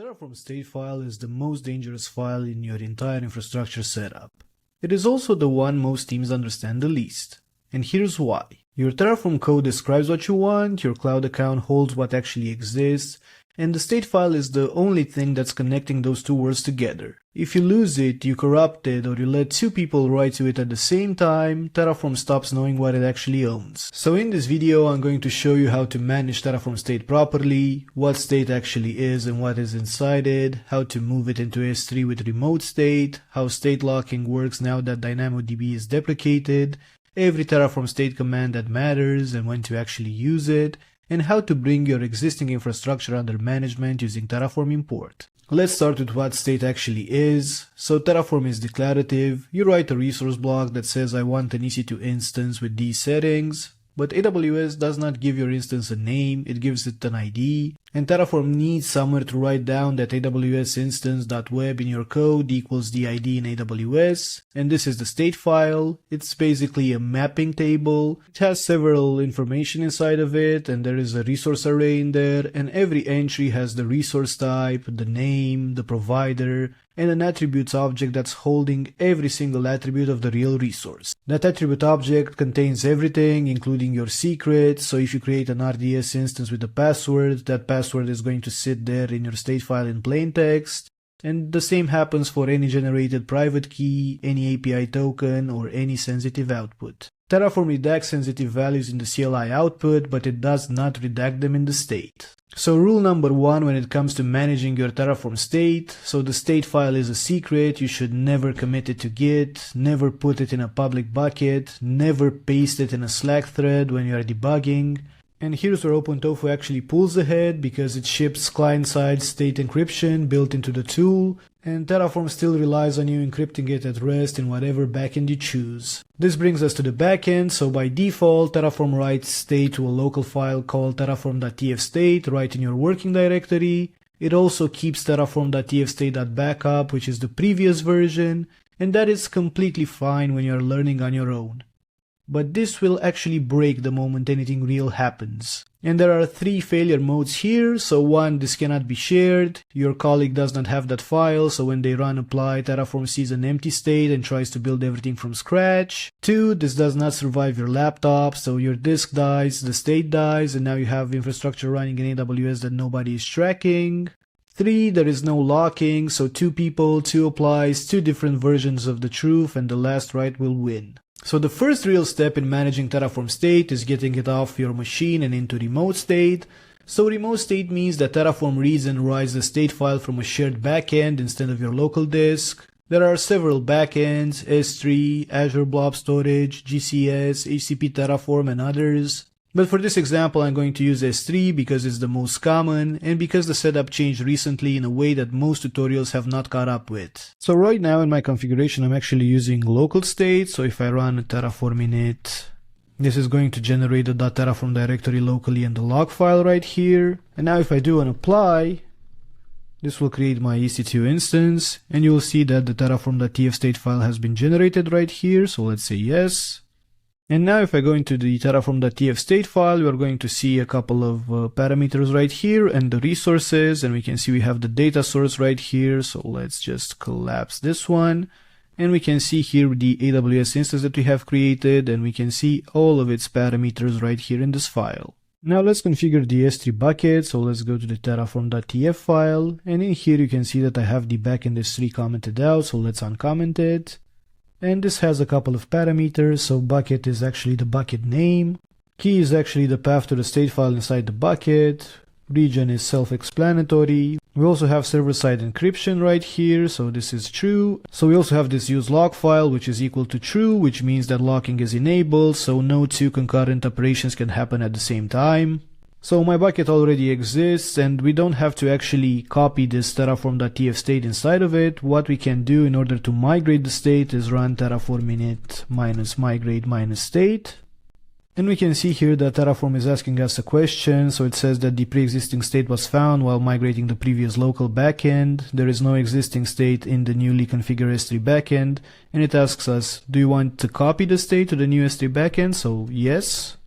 Terraform state file is the most dangerous file in your entire infrastructure setup. It is also the one most teams understand the least. And here's why. Your Terraform code describes what you want, your cloud account holds what actually exists, and the state file is the only thing that's connecting those two worlds together. If you lose it, you corrupt it, or you let two people write to it at the same time, Terraform stops knowing what it actually owns. So in this video, I'm going to show you how to manage Terraform state properly, what state actually is and what is inside it, how to move it into S3 with remote state, how state locking works now that DynamoDB is deprecated, every Terraform state command that matters and when to actually use it, and how to bring your existing infrastructure under management using Terraform import. Let's start with what state actually is. So Terraform is declarative. You write a resource block that says I want an EC2 instance with these settings, but AWS does not give your instance a name, it gives it an ID, and Terraform needs somewhere to write down that AWS instance.web in your code equals the ID in AWS, and this is the state file. It's basically a mapping table. It has several information inside of it, and there is a resource array in there, and every entry has the resource type, the name, the provider, and an attributes object that's holding every single attribute of the real resource. That attribute object contains everything, including your secrets, so if you create an RDS instance with a password, that password is going to sit there in your state file in plain text. And the same happens for any generated private key, any API token, or any sensitive output. Terraform redacts sensitive values in the CLI output, but it does not redact them in the state. So rule number one when it comes to managing your Terraform state, so the state file is a secret, you should never commit it to Git, never put it in a public bucket, never paste it in a Slack thread when you are debugging. And here's where OpenTofu actually pulls ahead because it ships client-side state encryption built into the tool, and Terraform still relies on you encrypting it at rest in whatever backend you choose. This brings us to the backend, so by default, Terraform writes state to a local file called terraform.tfstate right in your working directory. It also keeps terraform.tfstate.backup, which is the previous version, and that is completely fine when you are learning on your own. But this will actually break the moment anything real happens. And there are three failure modes here. So one, this cannot be shared. Your colleague does not have that file, so when they run apply, Terraform sees an empty state and tries to build everything from scratch. Two, this does not survive your laptop, so your disk dies, the state dies, and now you have infrastructure running in AWS that nobody is tracking. 3, there is no locking, so two people, two applies, two different versions of the truth, and the last right will win. So the first real step in managing Terraform state is getting it off your machine and into remote state. So remote state means that Terraform reads and writes the state file from a shared backend instead of your local disk. There are several backends, S3, Azure Blob Storage, GCS, HCP Terraform, and others. But for this example, I'm going to use S3 because it's the most common and because the setup changed recently in a way that most tutorials have not caught up with. So right now in my configuration, I'm actually using local state. So if I run a terraform init, this is going to generate the .terraform directory locally in the log file right here. And now if I do an apply, this will create my EC2 instance, and you will see that the terraform.tfstate file has been generated right here. So let's say yes. And now if I go into the terraform.tfstate file, we are going to see a couple of parameters right here and the resources, and we can see we have the data source right here. So let's just collapse this one. And we can see here the AWS instance that we have created, and we can see all of its parameters right here in this file. Now let's configure the S3 bucket. So let's go to the terraform.tf file, and in here you can see that I have the backend S3 commented out. So let's uncomment it. And this has a couple of parameters, so bucket is actually the bucket name, key is actually the path to the state file inside the bucket, region is self-explanatory. We also have server-side encryption right here, so this is true. So we also have this use log file, which is equal to true, which means that locking is enabled, so no two concurrent operations can happen at the same time. So my bucket already exists, and we don't have to actually copy this terraform.tfstate inside of it. What we can do in order to migrate the state is run terraform init -migrate -state. And we can see here that Terraform is asking us a question. So it says that the pre-existing state was found while migrating the previous local backend. There is no existing state in the newly configured S3 backend. And it asks us, do you want to copy the state to the new S3 backend? So yes.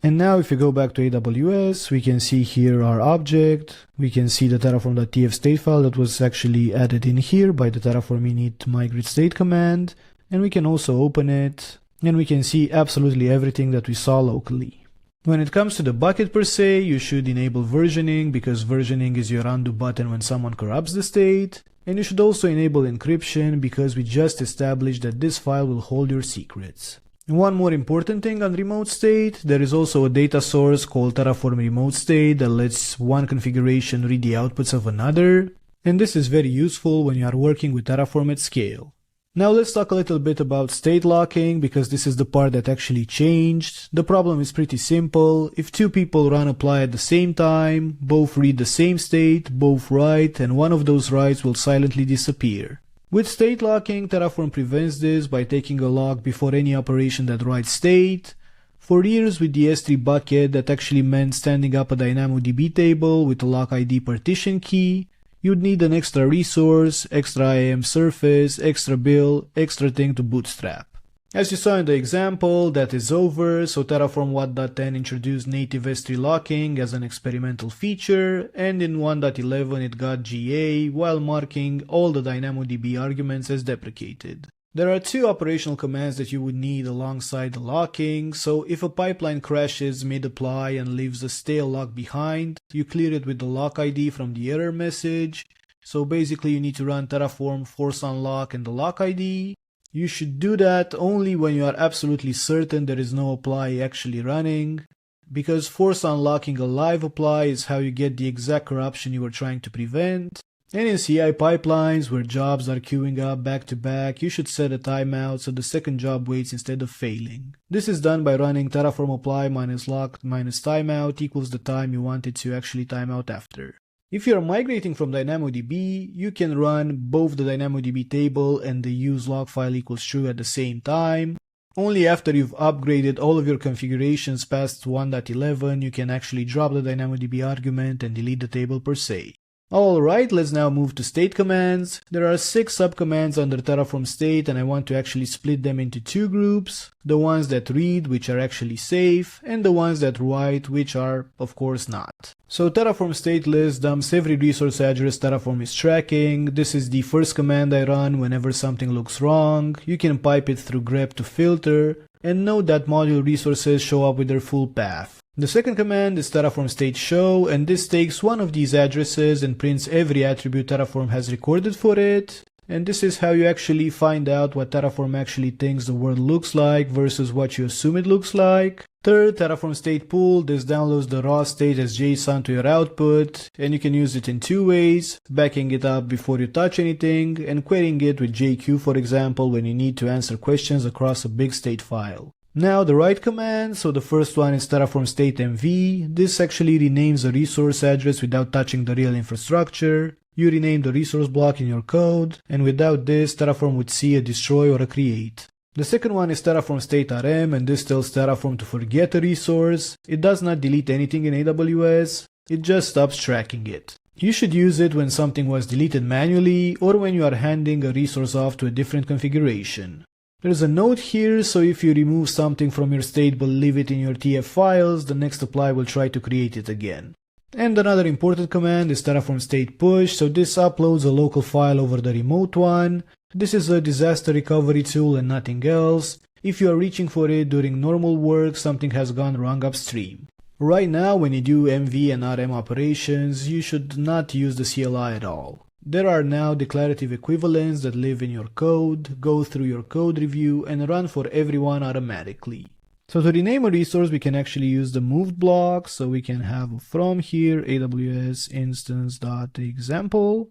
And now if we go back to AWS, we can see here our object. We can see the terraform.tfstate file that was actually added in here by the terraform init migrate state command. And we can also open it, and we can see absolutely everything that we saw locally. When it comes to the bucket per se, you should enable versioning, because versioning is your undo button when someone corrupts the state. And you should also enable encryption, because we just established that this file will hold your secrets. And one more important thing on remote state, there is also a data source called Terraform remote state that lets one configuration read the outputs of another. And this is very useful when you are working with Terraform at scale. Now let's talk a little bit about state locking, because this is the part that actually changed. The problem is pretty simple. If two people run apply at the same time, both read the same state, both write, and one of those writes will silently disappear. With state locking, Terraform prevents this by taking a lock before any operation that writes state. For years with the S3 bucket, that actually meant standing up a DynamoDB table with a lock ID partition key. You'd need an extra resource, extra IAM surface, extra bill, extra thing to bootstrap. As you saw in the example, that is over, so Terraform 1.10 introduced native S3 locking as an experimental feature, and in 1.11 it got GA while marking all the DynamoDB arguments as deprecated. There are two operational commands that you would need alongside the locking, so if a pipeline crashes mid-apply and leaves a stale lock behind, you clear it with the lock ID from the error message. So basically you need to run Terraform force unlock and the lock ID. You should do that only when you are absolutely certain there is no apply actually running, because force unlocking a live apply is how you get the exact corruption you were trying to prevent. And in CI pipelines, where jobs are queuing up back to back, you should set a timeout so the second job waits instead of failing. This is done by running terraform apply minus lock minus timeout equals the time you want it to actually timeout after. If you are migrating from DynamoDB, you can run both the DynamoDB table and the use log file equals true at the same time. Only after you've upgraded all of your configurations past 1.11, you can actually drop the DynamoDB argument and delete the table per se. Alright, let's now move to state commands. There are 6 subcommands under Terraform state, and I want to actually split them into 2 groups. The ones that read, which are actually safe, and the ones that write, which are, of course, not. So Terraform state list dumps every resource address Terraform is tracking. This is the first command I run whenever something looks wrong. You can pipe it through grep to filter, and note that module resources show up with their full path. The second command is Terraform state show, and this takes one of these addresses and prints every attribute Terraform has recorded for it. And this is how you actually find out what Terraform actually thinks the world looks like versus what you assume it looks like. Third, Terraform state pool. This downloads the raw state as JSON to your output, and you can use it in 2 ways: backing it up before you touch anything, and querying it with JQ, for example, when you need to answer questions across a big state file. Now the write command, so the first one is Terraform state MV. This actually renames a resource address without touching the real infrastructure. You rename the resource block in your code, and without this, Terraform would see a destroy or a create. The second one is Terraform state RM, and this tells Terraform to forget a resource. It does not delete anything in AWS, it just stops tracking it. You should use it when something was deleted manually, or when you are handing a resource off to a different configuration. There's a note here, so if you remove something from your state but leave it in your TF files, the next apply will try to create it again. And another important command is Terraform state push, so this uploads a local file over the remote one. This is a disaster recovery tool and nothing else. If you are reaching for it during normal work, something has gone wrong upstream. Right now, when you do MV and RM operations, you should not use the CLI at all. There are now declarative equivalents that live in your code, go through your code review, and run for everyone automatically. So to rename a resource, we can actually use the moved block. So we can have from here AWS instance.example.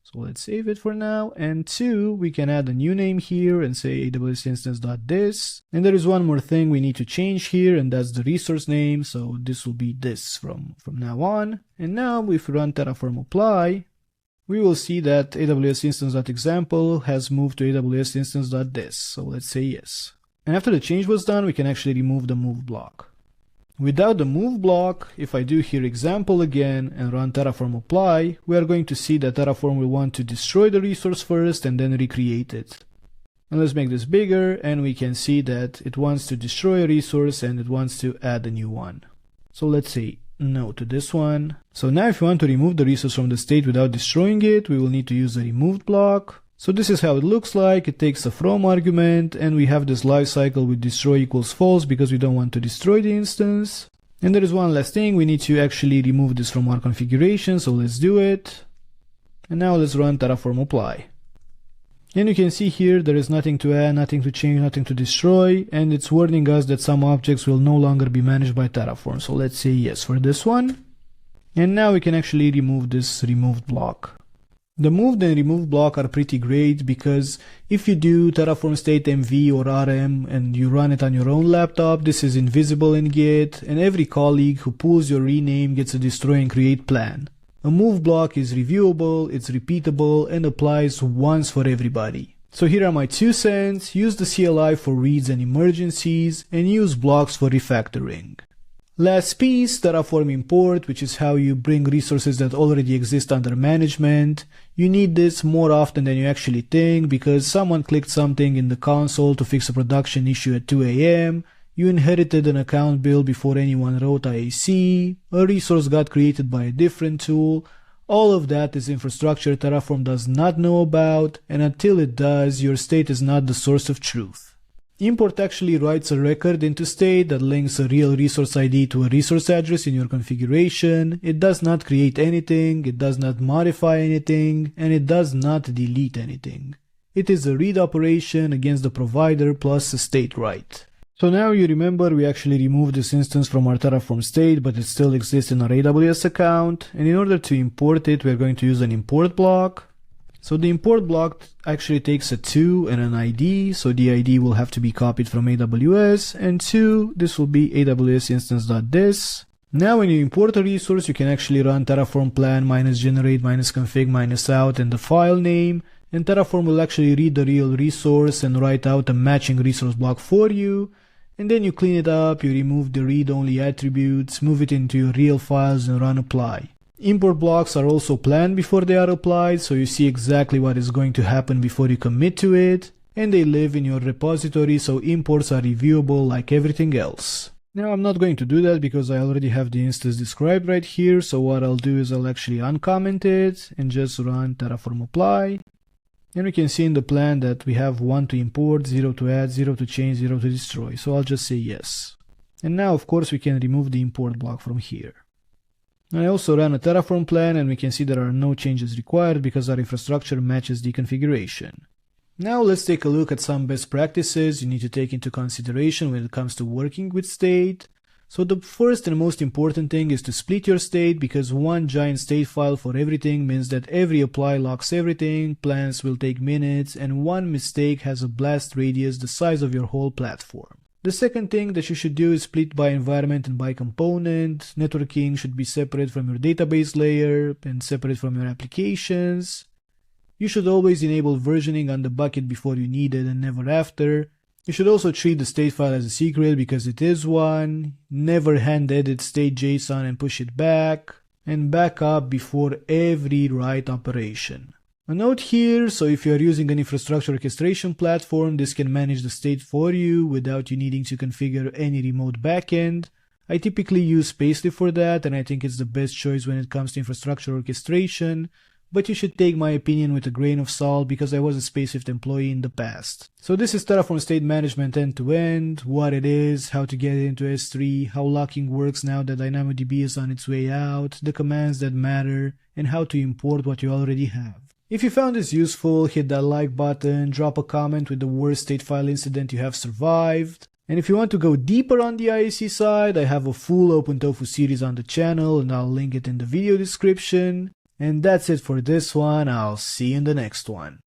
So let's save it for now. And 2, we can add a new name here and say AWS instance.this. And there is one more thing we need to change here, and that's the resource name. So this will be this from now on. And now if we run terraform apply, we will see that AWS instance.example has moved to AWS instance.this. So let's say yes. And after the change was done, we can actually remove the move block. Without the move block, if I do here example again and run terraform apply, we are going to see that Terraform will want to destroy the resource first and then recreate it. And let's make this bigger, and we can see that it wants to destroy a resource and it wants to add a new one. So let's say no to this one. So now if you want to remove the resource from the state without destroying it, we will need to use the removed block. So this is how it looks like. It takes a from argument, and we have this lifecycle with destroy equals false because we don't want to destroy the instance. And there is one last thing, we need to actually remove this from our configuration, so let's do it. And now let's run terraform apply. And you can see here there is nothing to add, nothing to change, nothing to destroy, and it's warning us that some objects will no longer be managed by Terraform. So let's say yes for this one. And now we can actually remove this removed block. The moved and removed block are pretty great because if you do terraform state mv or rm and you run it on your own laptop, this is invisible in Git, and every colleague who pulls your rename gets a destroy and create plan. A move block is reviewable, it's repeatable, and applies once for everybody. So here are my 2 cents, use the CLI for reads and emergencies, and use blocks for refactoring. Last piece, Terraform import, which is how you bring resources that already exist under management. You need this more often than you actually think because someone clicked something in the console to fix a production issue at 2 AM. You inherited an account build before anyone wrote IAC, a resource got created by a different tool. All of that is infrastructure Terraform does not know about, and until it does, your state is not the source of truth. Import actually writes a record into state that links a real resource ID to a resource address in your configuration. It does not create anything, it does not modify anything, and it does not delete anything. It is a read operation against the provider plus a state write. So now you remember we actually removed this instance from our Terraform state, but it still exists in our AWS account. And in order to import it, we're going to use an import block. So the import block actually takes a 2 and an ID. So the ID will have to be copied from AWS. And 2, this will be AWS instance.this. Now when you import a resource, you can actually run terraform plan -generate -config -out and the file name. And Terraform will actually read the real resource and write out a matching resource block for you. And then you clean it up, you remove the read-only attributes, move it into your real files and run apply. Import blocks are also planned before they are applied, so you see exactly what is going to happen before you commit to it, and they live in your repository, so imports are reviewable like everything else. Now I'm not going to do that because I already have the instance described right here, so what I'll do is I'll actually uncomment it and just run terraform apply. And we can see in the plan that we have 1 to import, 0 to add, 0 to change, 0 to destroy. So I'll just say yes. And now of course we can remove the import block from here. I also ran a Terraform plan and we can see there are no changes required because our infrastructure matches the configuration. Now let's take a look at some best practices you need to take into consideration when it comes to working with state. So the first and most important thing is to split your state because one giant state file for everything means that every apply locks everything, plans will take minutes, and one mistake has a blast radius the size of your whole platform. The second thing that you should do is split by environment and by component. Networking should be separate from your database layer and separate from your applications. You should always enable versioning on the bucket before you need it and never after. You should also treat the state file as a secret because it is one. Never hand edit state JSON and push it back. And back up before every write operation. A note here, so if you are using an infrastructure orchestration platform, this can manage the state for you without you needing to configure any remote backend. I typically use Spacely for that, and I think it's the best choice when it comes to infrastructure orchestration. But you should take my opinion with a grain of salt because I was a Spaceshift employee in the past. So this is Terraform State Management end-to-end, what it is, how to get it into S3, how locking works now that DynamoDB is on its way out, the commands that matter, and how to import what you already have. If you found this useful, hit that like button, drop a comment with the worst state file incident you have survived. And if you want to go deeper on the IAC side, I have a full OpenTofu series on the channel and I'll link it in the video description. And that's it for this one, I'll see you in the next one.